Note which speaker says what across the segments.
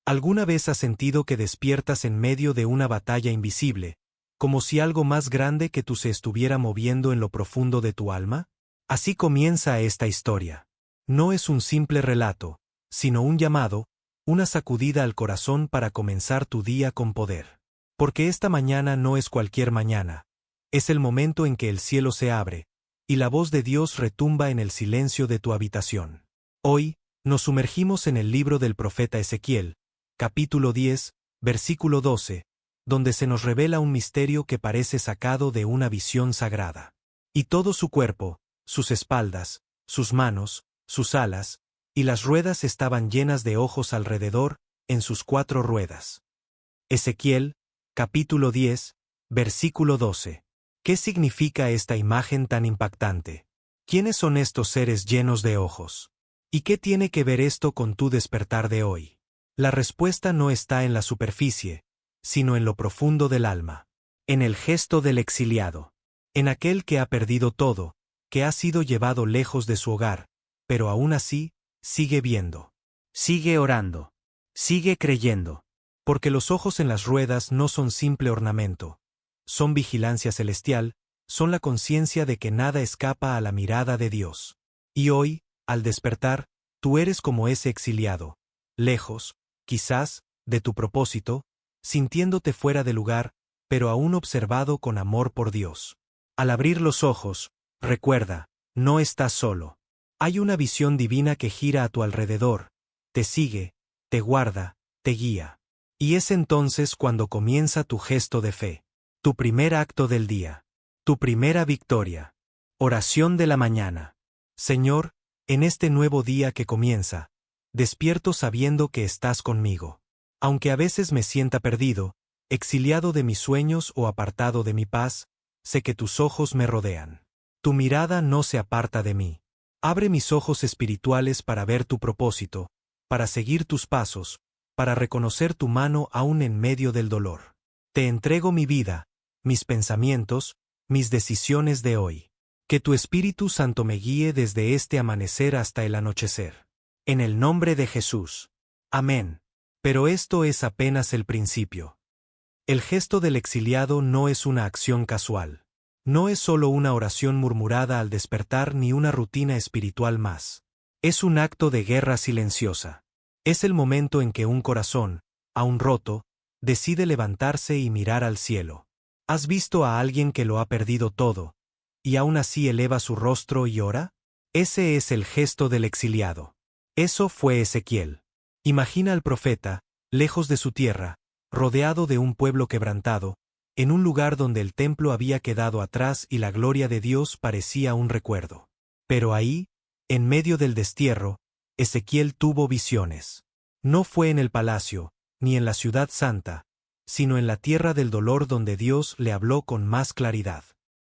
Speaker 1: ¿Alguna vez has sentido que despiertas en medio de una batalla invisible, como si algo más grande que tú se estuviera moviendo en lo profundo de tu alma? Así comienza esta historia. No es un simple relato, sino un llamado, una sacudida al corazón para comenzar tu día con poder. Porque esta mañana no es cualquier mañana. Es el momento en que el cielo se abre, y la voz de Dios retumba en el silencio de tu habitación. Hoy, nos sumergimos en el libro del profeta Ezequiel, capítulo 10, versículo 12, donde se nos revela un misterio que parece sacado de una visión sagrada. Y todo su cuerpo, sus espaldas, sus manos, sus alas, y las ruedas estaban llenas de ojos alrededor, en sus 4 ruedas. Ezequiel, capítulo 10, versículo 12. ¿Qué significa esta imagen tan impactante? ¿Quiénes son estos seres llenos de ojos? ¿Y qué tiene que ver esto con tu despertar de hoy? La respuesta no está en la superficie, sino en lo profundo del alma. En el gesto del exiliado. En aquel que ha perdido todo, que ha sido llevado lejos de su hogar, pero aún así, sigue viendo. Sigue orando. Sigue creyendo. Porque los ojos en las ruedas no son simple ornamento. Son vigilancia celestial, son la conciencia de que nada escapa a la mirada de Dios. Y hoy, al despertar, tú eres como ese exiliado, lejos, quizás, de tu propósito, sintiéndote fuera de lugar, pero aún observado con amor por Dios. Al abrir los ojos, recuerda, no estás solo. Hay una visión divina que gira a tu alrededor, te sigue, te guarda, te guía. Y es entonces cuando comienza tu gesto de fe. Tu primer acto del día. Tu primera victoria. Oración de la mañana. Señor, en este nuevo día que comienza, despierto sabiendo que estás conmigo. Aunque a veces me sienta perdido, exiliado de mis sueños o apartado de mi paz, sé que tus ojos me rodean. Tu mirada no se aparta de mí. Abre mis ojos espirituales para ver tu propósito, para seguir tus pasos, para reconocer tu mano aún en medio del dolor. Te entrego mi vida, mis pensamientos, mis decisiones de hoy. Que tu Espíritu Santo me guíe desde este amanecer hasta el anochecer. En el nombre de Jesús. Amén. Pero esto es apenas el principio. El gesto del exiliado no es una acción casual. No es solo una oración murmurada al despertar ni una rutina espiritual más. Es un acto de guerra silenciosa. Es el momento en que un corazón, aún roto, decide levantarse y mirar al cielo. ¿Has visto a alguien que lo ha perdido todo, y aún así eleva su rostro y ora? Ese es el gesto del exiliado. Eso fue Ezequiel. Imagina al profeta, lejos de su tierra, rodeado de un pueblo quebrantado, en un lugar donde el templo había quedado atrás y la gloria de Dios parecía un recuerdo. Pero ahí, en medio del destierro, Ezequiel tuvo visiones. No fue en el palacio, ni en la ciudad santa, sino en la tierra del dolor donde Dios le habló con más claridad.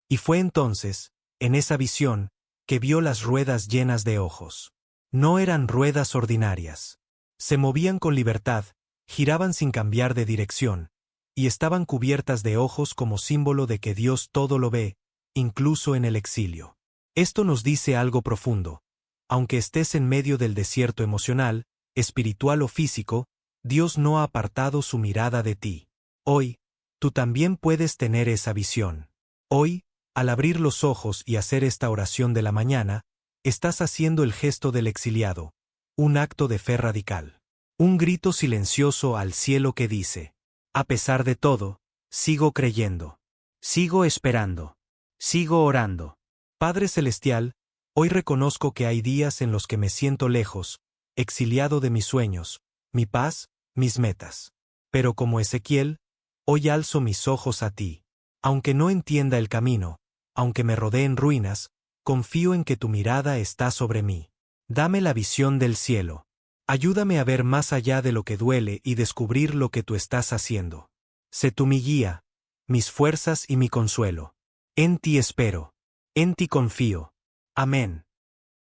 Speaker 1: Y fue entonces, en esa visión, que vio las ruedas llenas de ojos. No eran ruedas ordinarias. Se movían con libertad, giraban sin cambiar de dirección, y estaban cubiertas de ojos como símbolo de que Dios todo lo ve, incluso en el exilio. Esto nos dice algo profundo. Aunque estés en medio del desierto emocional, espiritual o físico, Dios no ha apartado su mirada de ti. Hoy, tú también puedes tener esa visión. Hoy, al abrir los ojos y hacer esta oración de la mañana, estás haciendo el gesto del exiliado, un acto de fe radical. Un grito silencioso al cielo que dice: a pesar de todo, sigo creyendo. Sigo esperando. Sigo orando. Padre Celestial, hoy reconozco que hay días en los que me siento lejos, exiliado de mis sueños, mi paz, mis metas. Pero como Ezequiel, hoy alzo mis ojos a ti. Aunque no entienda el camino, aunque me rodeen ruinas, confío en que tu mirada está sobre mí. Dame la visión del cielo. Ayúdame a ver más allá de lo que duele y descubrir lo que tú estás haciendo. Sé tú mi guía, mis fuerzas y mi consuelo. En ti espero. En ti confío. Amén.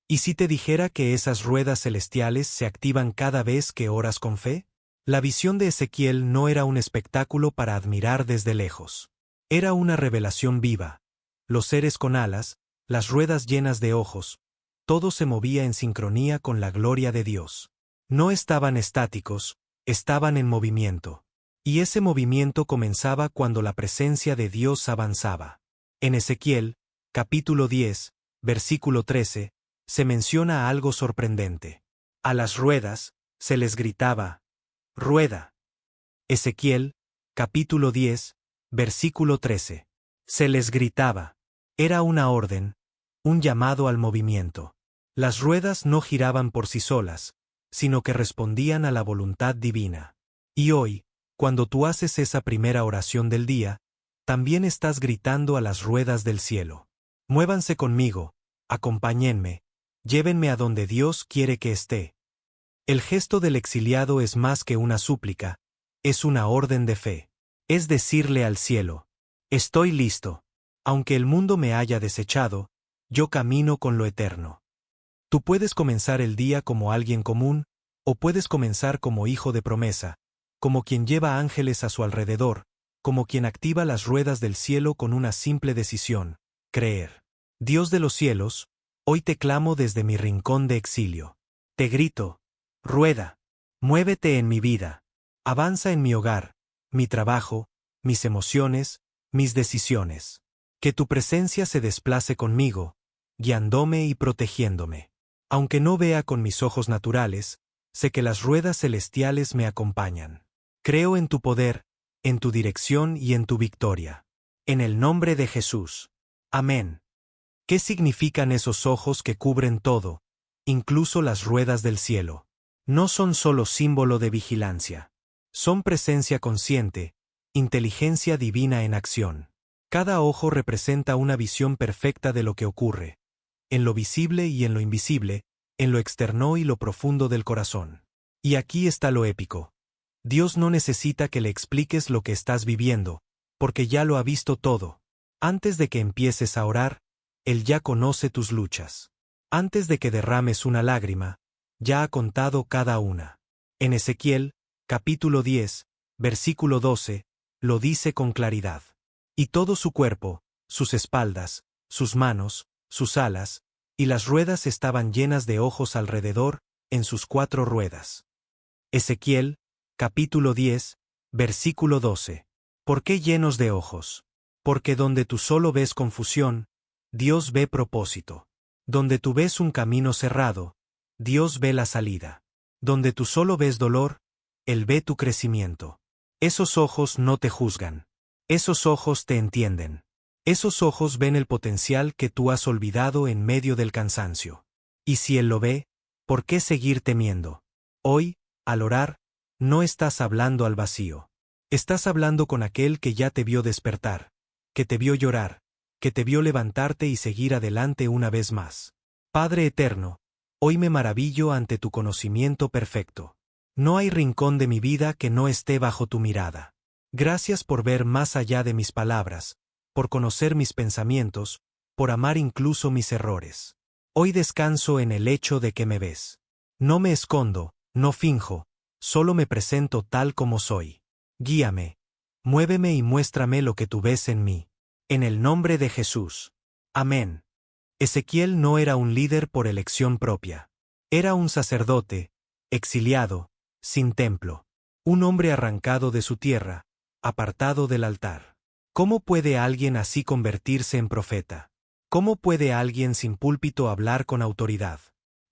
Speaker 1: ¿Y si te dijera que esas ruedas celestiales se activan cada vez que oras con fe? La visión de Ezequiel no era un espectáculo para admirar desde lejos. Era una revelación viva. Los seres con alas, las ruedas llenas de ojos, todo se movía en sincronía con la gloria de Dios. No estaban estáticos, estaban en movimiento. Y ese movimiento comenzaba cuando la presencia de Dios avanzaba. En Ezequiel, capítulo 10, versículo 13, se menciona algo sorprendente. A las ruedas, se les gritaba, rueda. Ezequiel, capítulo 10, versículo 13. Se les gritaba. Era una orden, un llamado al movimiento. Las ruedas no giraban por sí solas, sino que respondían a la voluntad divina. Y hoy, cuando tú haces esa primera oración del día, también estás gritando a las ruedas del cielo. Muévanse conmigo, acompáñenme, llévenme a donde Dios quiere que esté. El gesto del exiliado es más que una súplica, es una orden de fe. Es decirle al cielo, estoy listo. Aunque el mundo me haya desechado, yo camino con lo eterno. Tú puedes comenzar el día como alguien común, o puedes comenzar como hijo de promesa, como quien lleva ángeles a su alrededor, como quien activa las ruedas del cielo con una simple decisión, creer. Dios de los cielos, hoy te clamo desde mi rincón de exilio. Te grito, rueda, muévete en mi vida, avanza en mi hogar, mi trabajo, mis emociones, mis decisiones. Que tu presencia se desplace conmigo, guiándome y protegiéndome. Aunque no vea con mis ojos naturales, sé que las ruedas celestiales me acompañan. Creo en tu poder, en tu dirección y en tu victoria. En el nombre de Jesús. Amén. ¿Qué significan esos ojos que cubren todo, incluso las ruedas del cielo? No son solo símbolo de vigilancia. Son presencia consciente, inteligencia divina en acción. Cada ojo representa una visión perfecta de lo que ocurre, en lo visible y en lo invisible, en lo externo y lo profundo del corazón. Y aquí está lo épico. Dios no necesita que le expliques lo que estás viviendo, porque ya lo ha visto todo. Antes de que empieces a orar, Él ya conoce tus luchas. Antes de que derrames una lágrima, ya ha contado cada una. En Ezequiel, capítulo 10, versículo 12, lo dice con claridad. Y todo su cuerpo, sus espaldas, sus manos, sus alas, y las ruedas estaban llenas de ojos alrededor, en sus 4 ruedas. Ezequiel, capítulo 10, versículo 12. ¿Por qué llenos de ojos? Porque donde tú solo ves confusión, Dios ve propósito. Donde tú ves un camino cerrado, Dios ve la salida. Donde tú solo ves dolor, Él ve tu crecimiento. Esos ojos no te juzgan. Esos ojos te entienden. Esos ojos ven el potencial que tú has olvidado en medio del cansancio. Y si Él lo ve, ¿por qué seguir temiendo? Hoy, al orar, no estás hablando al vacío. Estás hablando con aquel que ya te vio despertar, que te vio llorar, que te vio levantarte y seguir adelante una vez más. Padre eterno, hoy me maravillo ante tu conocimiento perfecto. No hay rincón de mi vida que no esté bajo tu mirada. Gracias por ver más allá de mis palabras, por conocer mis pensamientos, por amar incluso mis errores. Hoy descanso en el hecho de que me ves. No me escondo, no finjo, solo me presento tal como soy. Guíame, muéveme y muéstrame lo que tú ves en mí. En el nombre de Jesús. Amén. Ezequiel no era un líder por elección propia. Era un sacerdote, exiliado, sin templo. Un hombre arrancado de su tierra, apartado del altar. ¿Cómo puede alguien así convertirse en profeta? ¿Cómo puede alguien sin púlpito hablar con autoridad?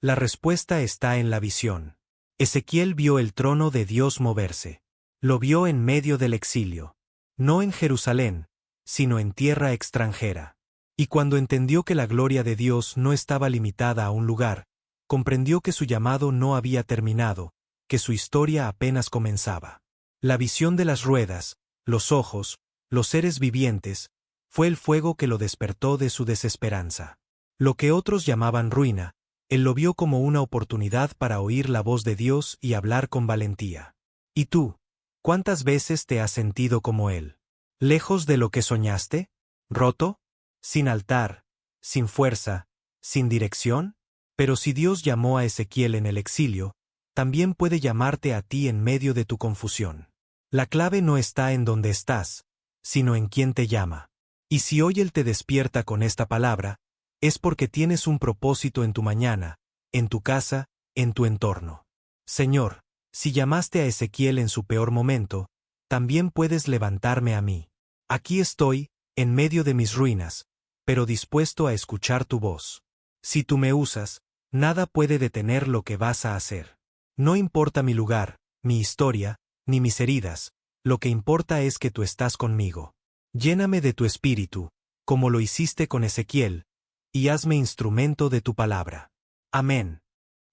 Speaker 1: La respuesta está en la visión. Ezequiel vio el trono de Dios moverse. Lo vio en medio del exilio. No en Jerusalén, sino en tierra extranjera. Y cuando entendió que la gloria de Dios no estaba limitada a un lugar, comprendió que su llamado no había terminado, que su historia apenas comenzaba. La visión de las ruedas, los ojos, los seres vivientes, fue el fuego que lo despertó de su desesperanza. Lo que otros llamaban ruina, él lo vio como una oportunidad para oír la voz de Dios y hablar con valentía. ¿Y tú? ¿Cuántas veces te has sentido como él? ¿Lejos de lo que soñaste? ¿Roto? ¿Sin altar? ¿Sin fuerza? ¿Sin dirección? Pero si Dios llamó a Ezequiel en el exilio, también puede llamarte a ti en medio de tu confusión. La clave no está en donde estás, sino en quién te llama. Y si hoy Él te despierta con esta palabra, es porque tienes un propósito en tu mañana, en tu casa, en tu entorno. Señor, Si llamaste a Ezequiel en su peor momento, también puedes levantarme a mí. Aquí estoy, en medio de mis ruinas, pero dispuesto a escuchar tu voz. Si tú me usas, nada puede detener lo que vas a hacer. No importa mi lugar, mi historia, ni mis heridas, lo que importa es que tú estás conmigo. Lléname de tu espíritu, como lo hiciste con Ezequiel, y hazme instrumento de tu palabra. Amén.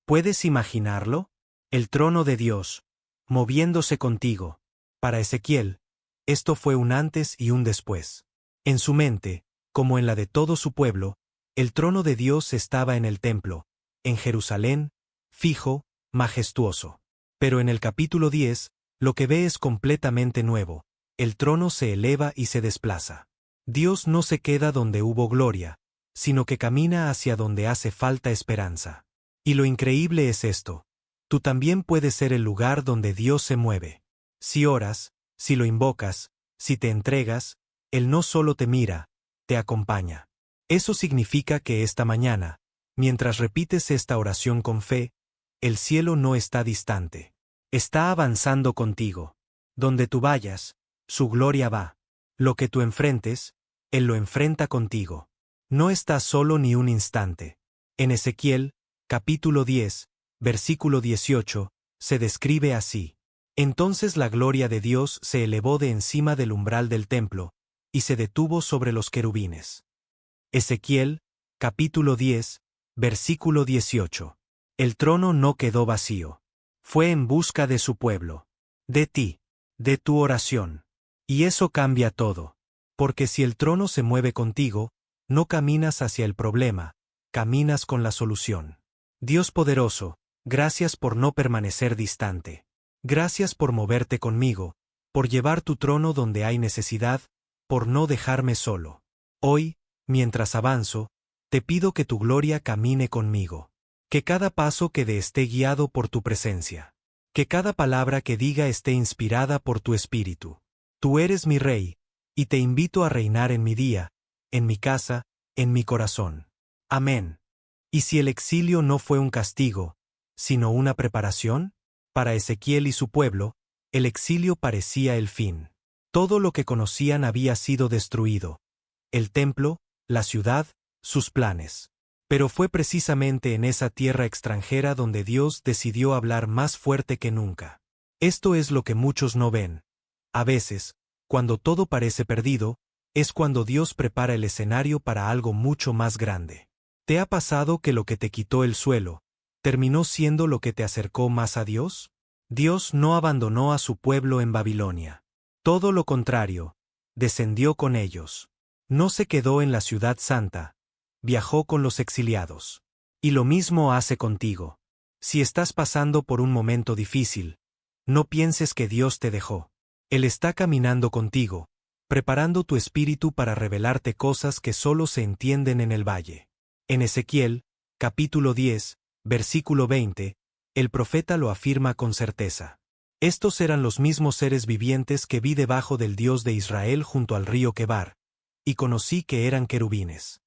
Speaker 1: ¿Puedes imaginarlo? El trono de Dios, moviéndose contigo. Para Ezequiel, esto fue un antes y un después. En su mente, como en la de todo su pueblo, el trono de Dios estaba en el templo, en Jerusalén, fijo, majestuoso. Pero en el capítulo 10, lo que ve es completamente nuevo. El trono se eleva y se desplaza. Dios no se queda donde hubo gloria, sino que camina hacia donde hace falta esperanza. Y lo increíble es esto: tú también puedes ser el lugar donde Dios se mueve. Si oras, si lo invocas, si te entregas, Él no solo te mira, te acompaña. Eso significa que esta mañana, mientras repites esta oración con fe, el cielo no está distante. Está avanzando contigo. Donde tú vayas, su gloria va. Lo que tú enfrentes, Él lo enfrenta contigo. No estás solo ni un instante. En Ezequiel, capítulo 10, versículo 18, se describe así. Entonces la gloria de Dios se elevó de encima del umbral del templo, y se detuvo sobre los querubines. Ezequiel, capítulo 10, versículo 18. El trono no quedó vacío. Fue en busca de su pueblo. De ti. De tu oración. Y eso cambia todo. Porque si el trono se mueve contigo, no caminas hacia el problema, caminas con la solución. Dios poderoso, gracias por no permanecer distante. Gracias por moverte conmigo, por llevar tu trono donde hay necesidad, por no dejarme solo. Hoy, mientras avanzo, te pido que tu gloria camine conmigo. Que cada paso que dé esté guiado por tu presencia. Que cada palabra que diga esté inspirada por tu espíritu. Tú eres mi Rey, y te invito a reinar en mi día, en mi casa, en mi corazón. Amén. ¿Y si el exilio no fue un castigo, sino una preparación? Para Ezequiel y su pueblo, el exilio parecía el fin. Todo lo que conocían había sido destruido. El templo, la ciudad, sus planes. Pero fue precisamente en esa tierra extranjera donde Dios decidió hablar más fuerte que nunca. Esto es lo que muchos no ven. A veces, cuando todo parece perdido, es cuando Dios prepara el escenario para algo mucho más grande. ¿Te ha pasado que lo que te quitó el suelo terminó siendo lo que te acercó más a Dios? Dios no abandonó a su pueblo en Babilonia. Todo lo contrario, descendió con ellos. No se quedó en la ciudad santa, viajó con los exiliados. Y lo mismo hace contigo. Si estás pasando por un momento difícil, no pienses que Dios te dejó. Él está caminando contigo, preparando tu espíritu para revelarte cosas que solo se entienden en el valle. En Ezequiel, capítulo 10, versículo 20, el profeta lo afirma con certeza. Estos eran los mismos seres vivientes que vi debajo del Dios de Israel junto al río Quebar, y conocí que eran querubines.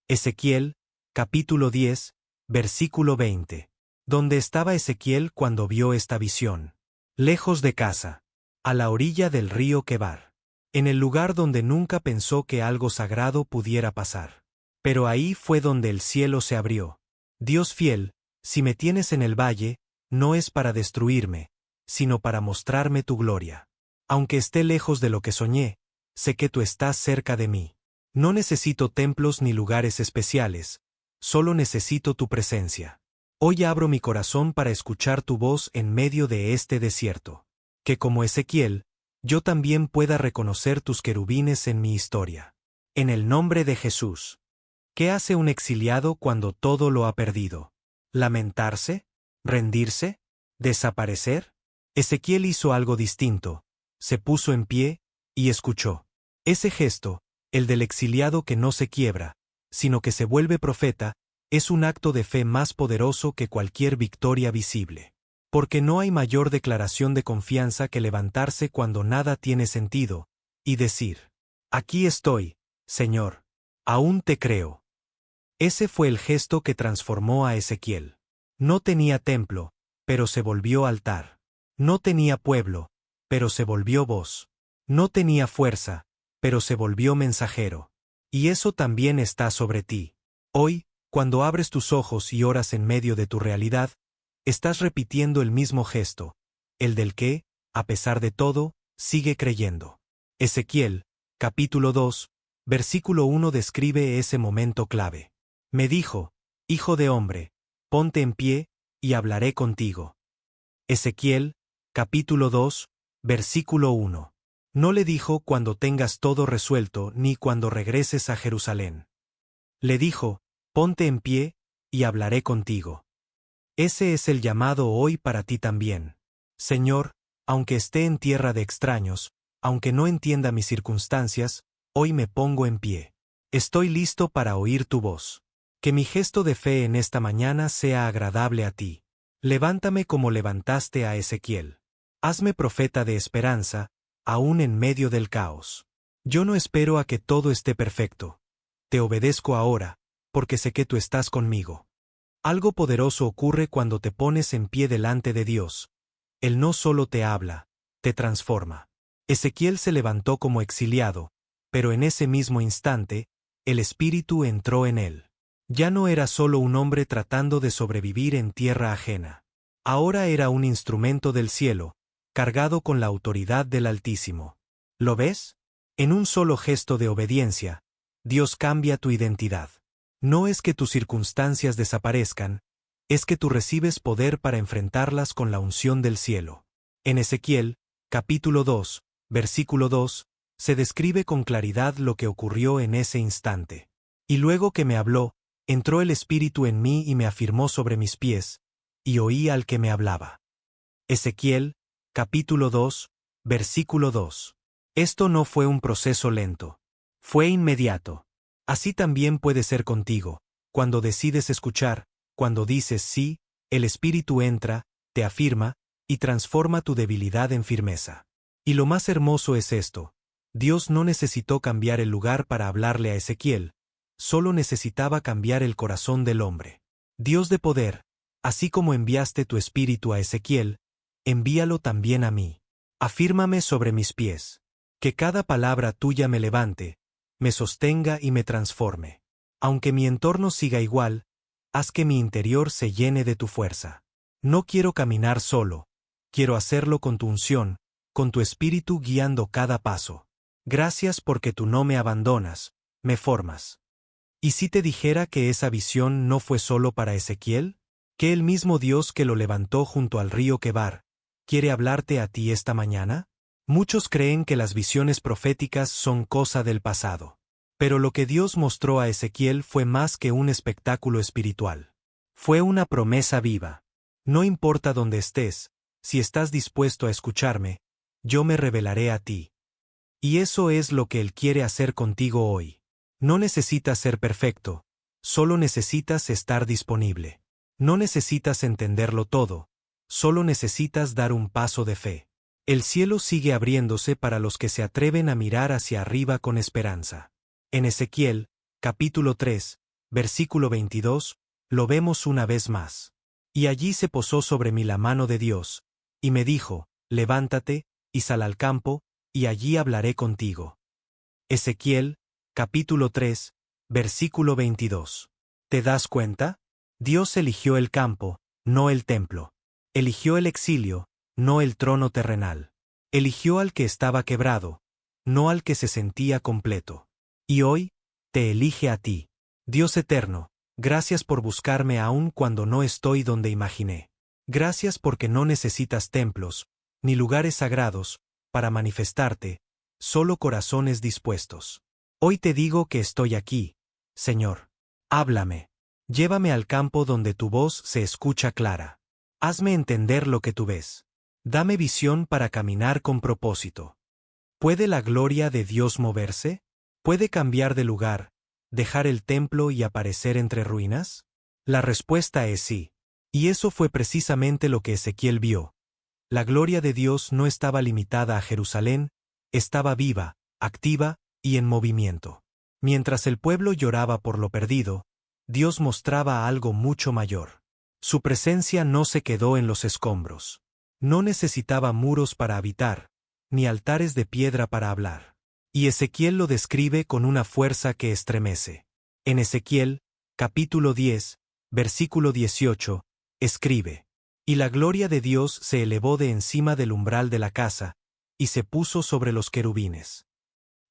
Speaker 1: Ezequiel, capítulo 10, versículo 20. ¿Dónde estaba Ezequiel cuando vio esta visión? Lejos de casa, a la orilla del río Quebar, en el lugar donde nunca pensó que algo sagrado pudiera pasar. Pero ahí fue donde el cielo se abrió. Dios fiel, si me tienes en el valle, no es para destruirme, sino para mostrarme tu gloria. Aunque esté lejos de lo que soñé, sé que tú estás cerca de mí. No necesito templos ni lugares especiales, solo necesito tu presencia. Hoy abro mi corazón para escuchar tu voz en medio de este desierto. Que como Ezequiel, yo también pueda reconocer tus querubines en mi historia. En el nombre de Jesús. ¿Qué hace un exiliado cuando todo lo ha perdido? ¿Lamentarse? ¿Rendirse? ¿Desaparecer? Ezequiel hizo algo distinto. Se puso en pie y escuchó. Ese gesto, el del exiliado que no se quiebra, sino que se vuelve profeta, es un acto de fe más poderoso que cualquier victoria visible. Porque no hay mayor declaración de confianza que levantarse cuando nada tiene sentido, y decir: aquí estoy, Señor, aún te creo. Ese fue el gesto que transformó a Ezequiel. No tenía templo, pero se volvió altar. No tenía pueblo, pero se volvió voz. No tenía fuerza, pero se volvió mensajero. Y eso también está sobre ti. Hoy, cuando abres tus ojos y oras en medio de tu realidad, estás repitiendo el mismo gesto, el del que, a pesar de todo, sigue creyendo. Ezequiel, capítulo 2, versículo 1 describe ese momento clave. Me dijo, hijo de hombre, ponte en pie, y hablaré contigo. Ezequiel, capítulo 2, versículo 1. No le dijo cuando tengas todo resuelto ni cuando regreses a Jerusalén. Le dijo, ponte en pie, y hablaré contigo. Ese es el llamado hoy para ti también. Señor, aunque esté en tierra de extraños, aunque no entienda mis circunstancias, hoy me pongo en pie. Estoy listo para oír tu voz. Que mi gesto de fe en esta mañana sea agradable a ti. Levántame como levantaste a Ezequiel. Hazme profeta de esperanza, aún en medio del caos. Yo no espero a que todo esté perfecto. Te obedezco ahora, porque sé que tú estás conmigo. Algo poderoso ocurre cuando te pones en pie delante de Dios. Él no solo te habla, te transforma. Ezequiel se levantó como exiliado, pero en ese mismo instante, el Espíritu entró en él. Ya no era solo un hombre tratando de sobrevivir en tierra ajena. Ahora era un instrumento del cielo, cargado con la autoridad del Altísimo. ¿Lo ves? En un solo gesto de obediencia, Dios cambia tu identidad. No es que tus circunstancias desaparezcan, es que tú recibes poder para enfrentarlas con la unción del cielo. En Ezequiel, capítulo 2, versículo 2, se describe con claridad lo que ocurrió en ese instante. Y luego que me habló, entró el Espíritu en mí y me afirmó sobre mis pies, y oí al que me hablaba. Ezequiel, capítulo 2, versículo 2. Esto no fue un proceso lento. Fue inmediato. Así también puede ser contigo. Cuando decides escuchar, cuando dices sí, el Espíritu entra, te afirma, y transforma tu debilidad en firmeza. Y lo más hermoso es esto. Dios no necesitó cambiar el lugar para hablarle a Ezequiel, solo necesitaba cambiar el corazón del hombre. Dios de poder, así como enviaste tu Espíritu a Ezequiel, envíalo también a mí. Afírmame sobre mis pies. Que cada palabra tuya me levante, me sostenga y me transforme. Aunque mi entorno siga igual, haz que mi interior se llene de tu fuerza. No quiero caminar solo, quiero hacerlo con tu unción, con tu Espíritu guiando cada paso. Gracias porque tú no me abandonas, me formas. ¿Y si te dijera que esa visión no fue solo para Ezequiel? ¿Que el mismo Dios que lo levantó junto al río Quebar quiere hablarte a ti esta mañana? Muchos creen que las visiones proféticas son cosa del pasado. Pero lo que Dios mostró a Ezequiel fue más que un espectáculo espiritual. Fue una promesa viva. No importa dónde estés, si estás dispuesto a escucharme, yo me revelaré a ti. Y eso es lo que Él quiere hacer contigo hoy. No necesitas ser perfecto, solo necesitas estar disponible. No necesitas entenderlo todo, solo necesitas dar un paso de fe. El cielo sigue abriéndose para los que se atreven a mirar hacia arriba con esperanza. En Ezequiel, capítulo 3, versículo 22, lo vemos una vez más. Y allí se posó sobre mí la mano de Dios, y me dijo, levántate, y sal al campo, y allí hablaré contigo. Ezequiel, capítulo 3, versículo 22. ¿Te das cuenta? Dios eligió el campo, no el templo. Eligió el exilio, no el trono terrenal. Eligió al que estaba quebrado, no al que se sentía completo. Y hoy, te elige a ti. Dios eterno, gracias por buscarme aún cuando no estoy donde imaginé. Gracias porque no necesitas templos, ni lugares sagrados, para manifestarte, solo corazones dispuestos. Hoy te digo que estoy aquí, Señor. Háblame. Llévame al campo donde tu voz se escucha clara. Hazme entender lo que tú ves. Dame visión para caminar con propósito. ¿Puede la gloria de Dios moverse? ¿Puede cambiar de lugar, dejar el templo y aparecer entre ruinas? La respuesta es sí. Y eso fue precisamente lo que Ezequiel vio. La gloria de Dios no estaba limitada a Jerusalén, estaba viva, activa y en movimiento. Mientras el pueblo lloraba por lo perdido, Dios mostraba algo mucho mayor. Su presencia no se quedó en los escombros. No necesitaba muros para habitar, ni altares de piedra para hablar. Y Ezequiel lo describe con una fuerza que estremece. En Ezequiel, capítulo 10, versículo 18, escribe: Y la gloria de Dios se elevó de encima del umbral de la casa, y se puso sobre los querubines.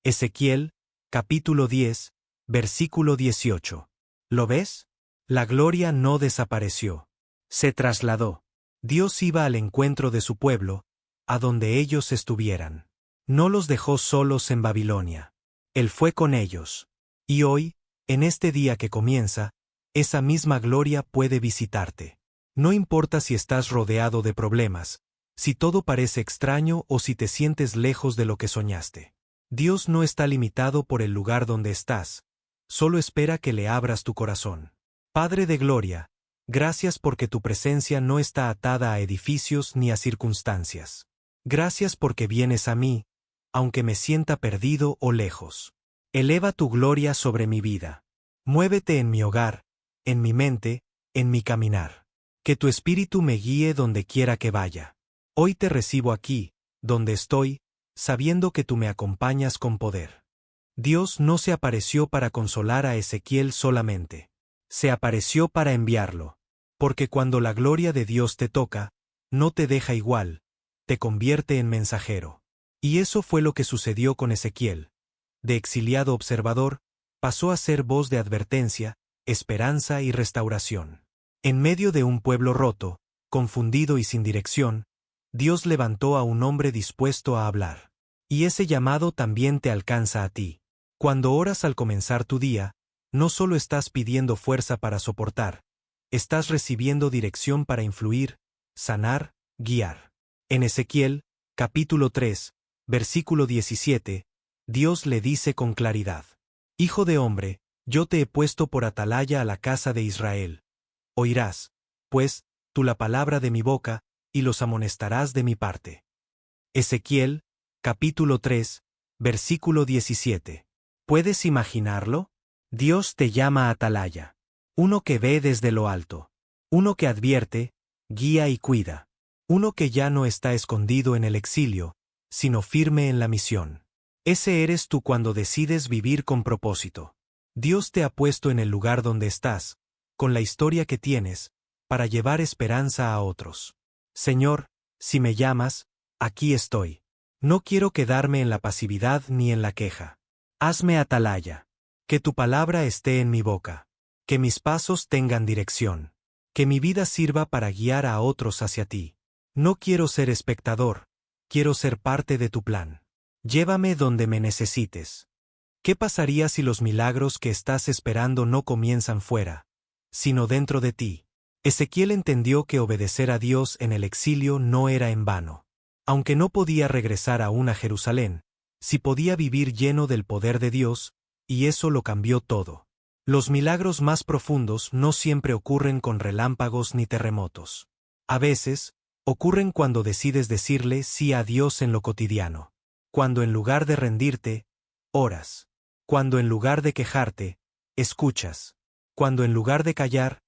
Speaker 1: Ezequiel, capítulo 10, versículo 18. ¿Lo ves? La gloria no desapareció. Se trasladó. Dios iba al encuentro de su pueblo, a donde ellos estuvieran. No los dejó solos en Babilonia. Él fue con ellos. Y hoy, en este día que comienza, esa misma gloria puede visitarte. No importa si estás rodeado de problemas, si todo parece extraño o si te sientes lejos de lo que soñaste. Dios no está limitado por el lugar donde estás, solo espera que le abras tu corazón. Padre de gloria, gracias porque tu presencia no está atada a edificios ni a circunstancias. Gracias porque vienes a mí, aunque me sienta perdido o lejos. Eleva tu gloria sobre mi vida. Muévete en mi hogar, en mi mente, en mi caminar. Que tu espíritu me guíe donde quiera que vaya. Hoy te recibo aquí, donde estoy, sabiendo que tú me acompañas con poder. Dios no se apareció para consolar a Ezequiel solamente. Se apareció para enviarlo. Porque cuando la gloria de Dios te toca, no te deja igual, te convierte en mensajero. Y eso fue lo que sucedió con Ezequiel. De exiliado observador, pasó a ser voz de advertencia, esperanza y restauración. En medio de un pueblo roto, confundido y sin dirección, Dios levantó a un hombre dispuesto a hablar. Y ese llamado también te alcanza a ti. Cuando oras al comenzar tu día, no solo estás pidiendo fuerza para soportar, estás recibiendo dirección para influir, sanar, guiar. En Ezequiel, capítulo 3, versículo 17, Dios le dice con claridad: Hijo de hombre, yo te he puesto por atalaya a la casa de Israel. Oirás, pues, tú la palabra de mi boca, y los amonestarás de mi parte. Ezequiel, capítulo 3, versículo 17. ¿Puedes imaginarlo? Dios te llama atalaya. Uno que ve desde lo alto. Uno que advierte, guía y cuida. Uno que ya no está escondido en el exilio, sino firme en la misión. Ese eres tú cuando decides vivir con propósito. Dios te ha puesto en el lugar donde estás, con la historia que tienes, para llevar esperanza a otros. Señor, si me llamas, aquí estoy. No quiero quedarme en la pasividad ni en la queja. Hazme atalaya. Que tu palabra esté en mi boca. Que mis pasos tengan dirección. Que mi vida sirva para guiar a otros hacia ti. No quiero ser espectador, quiero ser parte de tu plan. Llévame donde me necesites. ¿Qué pasaría si los milagros que estás esperando no comienzan fuera, sino dentro de ti? Ezequiel entendió que obedecer a Dios en el exilio no era en vano. Aunque no podía regresar aún a Jerusalén, sí podía vivir lleno del poder de Dios, y eso lo cambió todo. Los milagros más profundos no siempre ocurren con relámpagos ni terremotos. A veces, ocurren cuando decides decirle sí a Dios en lo cotidiano. Cuando en lugar de rendirte, oras. Cuando en lugar de quejarte, escuchas. Cuando en lugar de callar,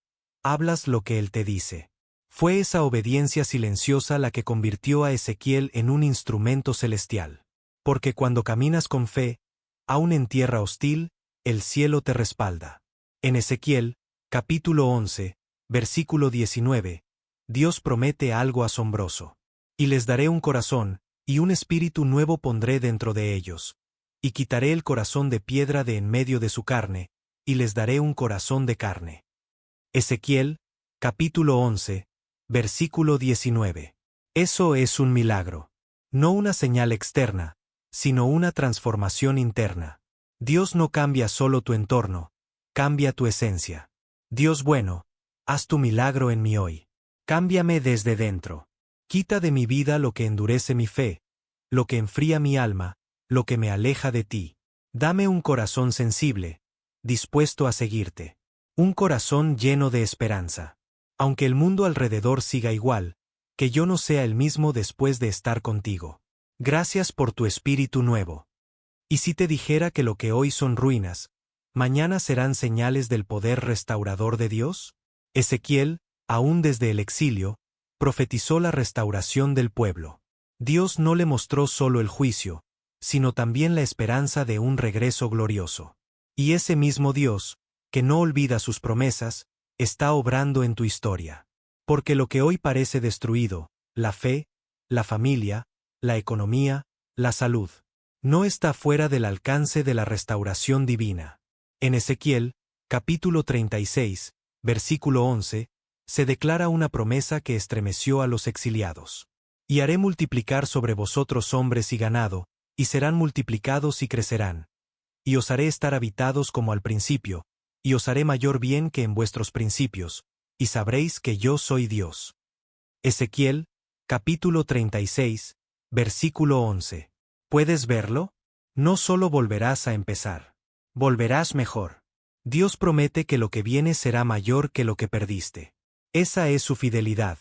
Speaker 1: hablas lo que Él te dice. Fue esa obediencia silenciosa la que convirtió a Ezequiel en un instrumento celestial. Porque cuando caminas con fe, aun en tierra hostil, el cielo te respalda. En Ezequiel, capítulo 11, versículo 19, Dios promete algo asombroso. Y les daré un corazón, y un espíritu nuevo pondré dentro de ellos. Y quitaré el corazón de piedra de en medio de su carne, y les daré un corazón de carne. Ezequiel, capítulo 11, versículo 19. Eso es un milagro. No una señal externa, sino una transformación interna. Dios no cambia solo tu entorno, cambia tu esencia. Dios bueno, haz tu milagro en mí hoy. Cámbiame desde dentro. Quita de mi vida lo que endurece mi fe, lo que enfría mi alma, lo que me aleja de ti. Dame un corazón sensible, dispuesto a seguirte. Un corazón lleno de esperanza. Aunque el mundo alrededor siga igual, que yo no sea el mismo después de estar contigo. Gracias por tu espíritu nuevo. Y si te dijera que lo que hoy son ruinas, mañana serán señales del poder restaurador de Dios? Ezequiel, aún desde el exilio, profetizó la restauración del pueblo. Dios no le mostró solo el juicio, sino también la esperanza de un regreso glorioso. Y ese mismo Dios, que no olvida sus promesas, está obrando en tu historia. Porque lo que hoy parece destruido, la fe, la familia, la economía, la salud, no está fuera del alcance de la restauración divina. En Ezequiel, capítulo 36, versículo 11, se declara una promesa que estremeció a los exiliados. Y haré multiplicar sobre vosotros hombres y ganado, y serán multiplicados y crecerán. Y os haré estar habitados como al principio, y os haré mayor bien que en vuestros principios, y sabréis que yo soy Dios. Ezequiel, capítulo 36, versículo 11. ¿Puedes verlo? No solo volverás a empezar. Volverás mejor. Dios promete que lo que viene será mayor que lo que perdiste. Esa es su fidelidad.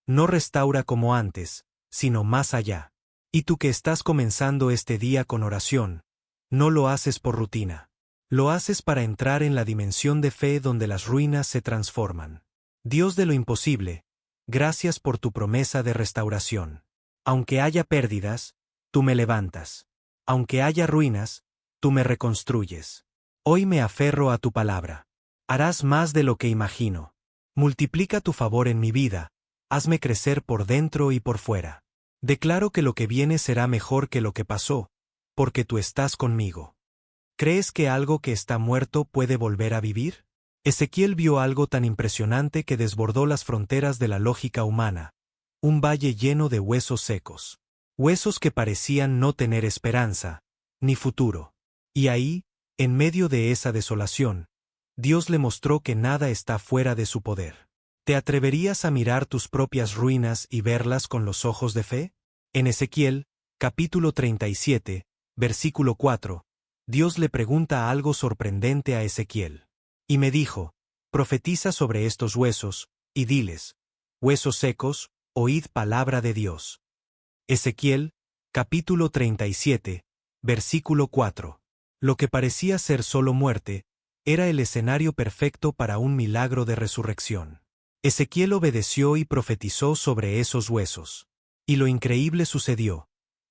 Speaker 1: No restaura como antes, sino más allá. Y tú que estás comenzando este día con oración, no lo haces por rutina. Lo haces para entrar en la dimensión de fe donde las ruinas se transforman. Dios de lo imposible, gracias por tu promesa de restauración. Aunque haya pérdidas, tú me levantas. Aunque haya ruinas, tú me reconstruyes. Hoy me aferro a tu palabra. Harás más de lo que imagino. Multiplica tu favor en mi vida, hazme crecer por dentro y por fuera. Declaro que lo que viene será mejor que lo que pasó, porque tú estás conmigo. ¿Crees que algo que está muerto puede volver a vivir? Ezequiel vio algo tan impresionante que desbordó las fronteras de la lógica humana. Un valle lleno de huesos secos. Huesos que parecían no tener esperanza, ni futuro. Y ahí, en medio de esa desolación, Dios le mostró que nada está fuera de su poder. ¿Te atreverías a mirar tus propias ruinas y verlas con los ojos de fe? En Ezequiel, capítulo 37, versículo 4, Dios le pregunta algo sorprendente a Ezequiel. Y me dijo, profetiza sobre estos huesos, y diles, huesos secos, oíd palabra de Dios. Ezequiel, capítulo 37, versículo 4. Lo que parecía ser solo muerte, era el escenario perfecto para un milagro de resurrección. Ezequiel obedeció y profetizó sobre esos huesos. Y lo increíble sucedió.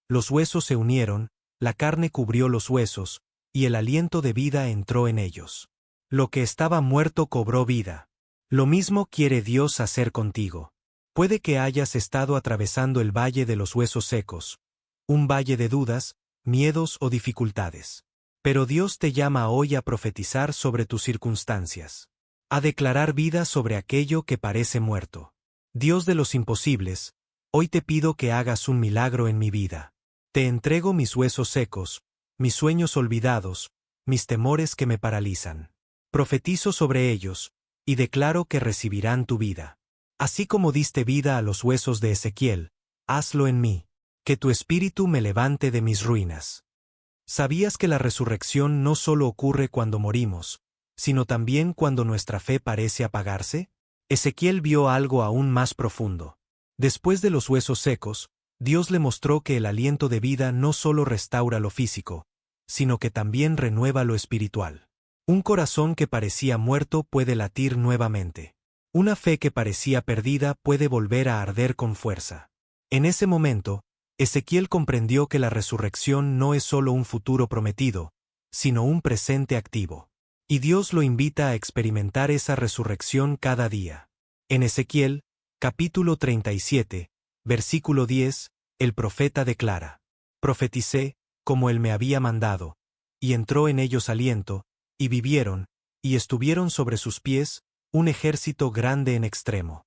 Speaker 1: Los huesos se unieron, la carne cubrió los huesos, y el aliento de vida entró en ellos. Lo que estaba muerto cobró vida. Lo mismo quiere Dios hacer contigo. Puede que hayas estado atravesando el valle de los huesos secos, un valle de dudas, miedos o dificultades. Pero Dios te llama hoy a profetizar sobre tus circunstancias. A declarar vida sobre aquello que parece muerto. Dios de los imposibles, hoy te pido que hagas un milagro en mi vida. Te entrego mis huesos secos, mis sueños olvidados, mis temores que me paralizan. Profetizo sobre ellos, y declaro que recibirán tu vida. Así como diste vida a los huesos de Ezequiel, hazlo en mí, que tu espíritu me levante de mis ruinas. ¿Sabías que la resurrección no solo ocurre cuando morimos, sino también cuando nuestra fe parece apagarse? Ezequiel vio algo aún más profundo. Después de los huesos secos, Dios le mostró que el aliento de vida no solo restaura lo físico, sino que también renueva lo espiritual. Un corazón que parecía muerto puede latir nuevamente. Una fe que parecía perdida puede volver a arder con fuerza. En ese momento, Ezequiel comprendió que la resurrección no es solo un futuro prometido, sino un presente activo. Y Dios lo invita a experimentar esa resurrección cada día. En Ezequiel, capítulo 37, versículo 10, el profeta declara: profeticé, como él me había mandado, y entró en ellos aliento, y vivieron, y estuvieron sobre sus pies, un ejército grande en extremo.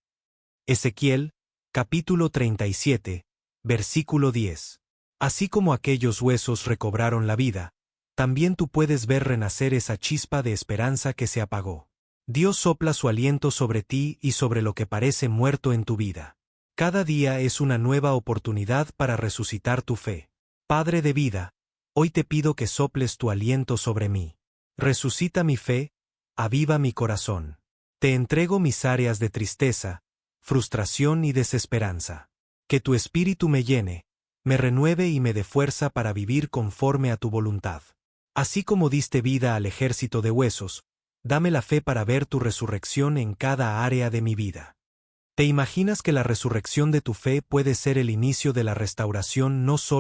Speaker 1: Ezequiel, capítulo 37, versículo 10. Así como aquellos huesos recobraron la vida, también tú puedes ver renacer esa chispa de esperanza que se apagó. Dios sopla su aliento sobre ti y sobre lo que parece muerto en tu vida. Cada día es una nueva oportunidad para resucitar tu fe. Padre de vida, hoy te pido que soples tu aliento sobre mí. Resucita mi fe, aviva mi corazón. Te entrego mis áreas de tristeza, frustración y desesperanza. Que tu espíritu me llene, me renueve y me dé fuerza para vivir conforme a tu voluntad. Así como diste vida al ejército de huesos, dame la fe para ver tu resurrección en cada área de mi vida. ¿Te imaginas que la resurrección de tu fe puede ser el inicio de la restauración no solo